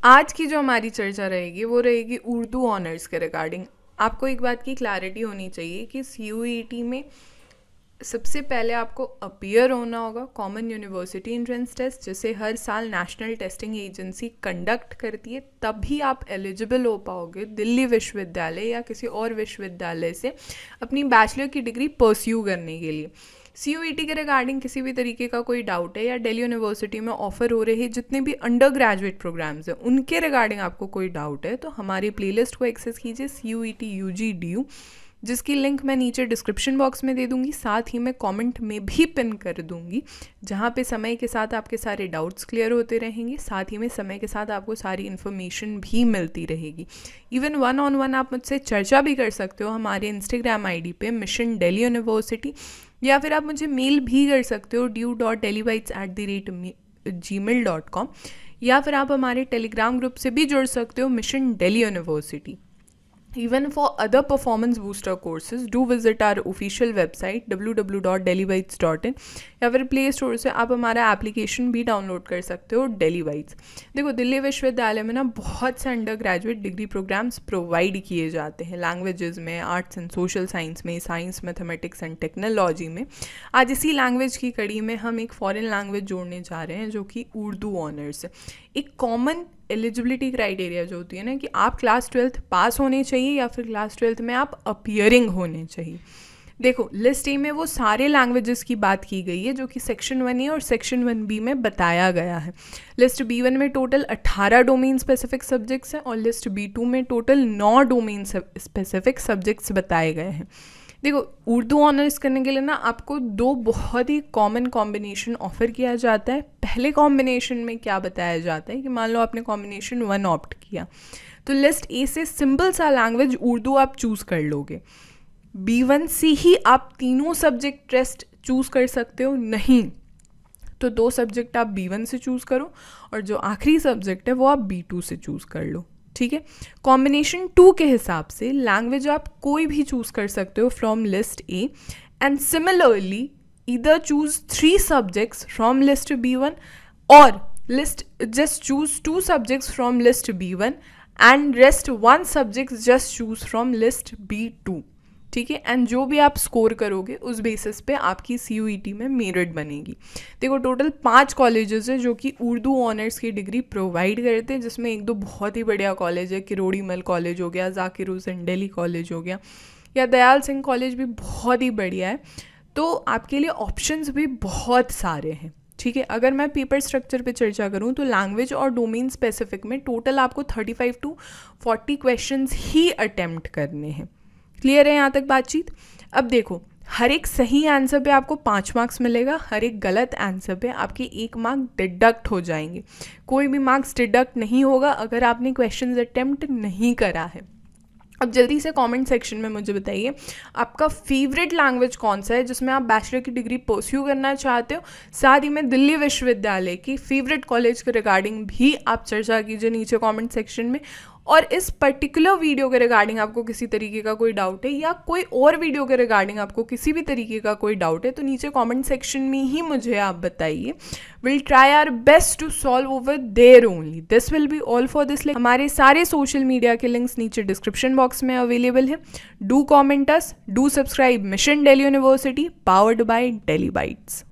आज की जो हमारी चर्चा रहेगी वो रहेगी उर्दू ऑनर्स के रिगार्डिंग। आपको एक बात की क्लैरिटी होनी चाहिए कि CUET में सबसे पहले आपको अपीयर होना होगा कॉमन यूनिवर्सिटी एंट्रेंस टेस्ट, जिसे हर साल नेशनल टेस्टिंग एजेंसी कंडक्ट करती है। तभी आप एलिजिबल हो पाओगे दिल्ली विश्वविद्यालय या किसी और विश्वविद्यालय से अपनी बैचलर की डिग्री परस्यू करने के लिए। CUET के रिगार्डिंग किसी भी तरीके का कोई डाउट है या दिल्ली यूनिवर्सिटी में ऑफर हो रहे जितने भी अंडर ग्रेजुएट प्रोग्राम्स हैं उनके रिगार्डिंग आपको कोई डाउट है तो हमारी प्लेलिस्ट को एक्सेस कीजिए CUET UG DU, जिसकी लिंक मैं नीचे डिस्क्रिप्शन बॉक्स में दे दूंगी, साथ ही मैं कमेंट में भी पिन कर दूंगी, जहाँ पे समय के साथ आपके सारे डाउट्स क्लियर होते रहेंगे, साथ ही में समय के साथ आपको सारी इन्फॉर्मेशन भी मिलती रहेगी। इवन 1-on-1 आप मुझसे चर्चा भी कर सकते हो हमारे इंस्टाग्राम ID पे मिशन दिल्ली यूनिवर्सिटी, या फिर आप मुझे मेल भी कर सकते हो du.delhibytes@gmail.com, या फिर आप हमारे टेलीग्राम ग्रुप से भी जुड़ सकते हो mission Delhi university. Even for other performance booster courses, do visit our official website www.delhibytes.in, या फिर प्ले स्टोर से आप हमारा एप्लीकेशन भी डाउनलोड कर सकते हो दिल्ली बाइट्स। देखो, दिल्ली विश्वविद्यालय में ना बहुत से undergraduate degree programmes provide किए जाते हैं लैंग्वेजेस में, आर्ट्स एंड सोशल साइंस में, साइंस मैथमेटिक्स एंड टेक्नोलॉजी में। आज इसी लैंग्वेज की कड़ी में हम एक फॉरेन लैंग्वेज जोड़ने जा रहे हैं जो कि उर्दू ऑनर्स है। एक कॉमन एलिजिबिलिटी क्राइटेरिया जो होती है ना कि आप क्लास 12th पास होने चाहिए या फिर क्लास 12th में आप अपीयरिंग होने चाहिए। देखो, लिस्ट ए में वो सारे लैंग्वेजेस की बात की गई है जो कि सेक्शन 1A और सेक्शन 1B में बताया गया है। लिस्ट B1 में टोटल 18 डोमेन स्पेसिफिक सब्जेक्ट्स हैं और लिस्ट B2 में टोटल 9 डोमेन स्पेसिफिक सब्जेक्ट्स बताए गए हैं। देखो, उर्दू ऑनर्स करने के लिए ना आपको दो बहुत ही कॉमन कॉम्बिनेशन ऑफर किया जाता है। पहले कॉम्बिनेशन में क्या बताया जाता है कि मान लो आपने कॉम्बिनेशन 1 ऑप्ट किया तो लिस्ट ए से सिंपल सा लैंग्वेज उर्दू आप चूज़ कर लोगे। B1 से ही आप तीनों सब्जेक्ट टेस्ट चूज़ कर सकते हो, नहीं तो 2 सब्जेक्ट आप B1 से चूज़ करो और जो आखिरी सब्जेक्ट है वो आप B2 से चूज़ कर लो। ठीक है, कॉम्बिनेशन 2 के हिसाब से लैंग्वेज आप कोई भी चूज़ कर सकते हो from list A, and similarly either choose 3 subjects from list B1 और list just choose 2 subjects from list B1 and rest 1 subject just choose from list B2। ठीक है, एंड जो भी आप स्कोर करोगे उस बेसिस पे आपकी CUET में मेरिट बनेगी। देखो, टोटल 5 कॉलेजेस हैं जो कि उर्दू ऑनर्स की डिग्री प्रोवाइड करते हैं, जिसमें 1-2 बहुत ही बढ़िया कॉलेज है। किरोड़ीमल कॉलेज हो गया, जाकिर हुसैन दिल्ली कॉलेज हो गया, या दयाल सिंह कॉलेज भी बहुत ही बढ़िया है। तो आपके लिए ऑप्शंस भी बहुत सारे हैं। ठीक है, अगर मैं पेपर स्ट्रक्चर पे चर्चा करूँ तो लैंग्वेज और डोमेन स्पेसिफिक में टोटल आपको 35 to 40 क्वेश्चंस ही अटेम्प्ट करने हैं। क्लियर है यहाँ तक बातचीत? अब देखो, हर एक सही आंसर पे आपको 5 मार्क्स मिलेगा, हर एक गलत आंसर पे आपके 1 मार्क डिडक्ट हो जाएंगे। कोई भी मार्क्स डिडक्ट नहीं होगा अगर आपने क्वेश्चंस अटेम्प्ट नहीं करा है। अब जल्दी से कमेंट सेक्शन में मुझे बताइए आपका फेवरेट लैंग्वेज कौन सा है जिसमें आप बैचलर की डिग्री परस्यू करना चाहते हो। साथ ही में दिल्ली विश्वविद्यालय की फेवरेट कॉलेज के रिगार्डिंग भी आप चर्चा कीजिए नीचे कमेंट सेक्शन में। और इस पर्टिकुलर वीडियो के रिगार्डिंग आपको किसी तरीके का कोई डाउट है या कोई और वीडियो के रिगार्डिंग आपको किसी भी तरीके का कोई डाउट है तो नीचे कमेंट सेक्शन में ही मुझे आप बताइए। Will try our best to solve over there only. This will be all for this. हमारे सारे सोशल मीडिया के लिंक्स नीचे डिस्क्रिप्शन बॉक्स में अवेलेबल है। Do comment us, do subscribe Mission Delhi University, powered by Delhi bytes.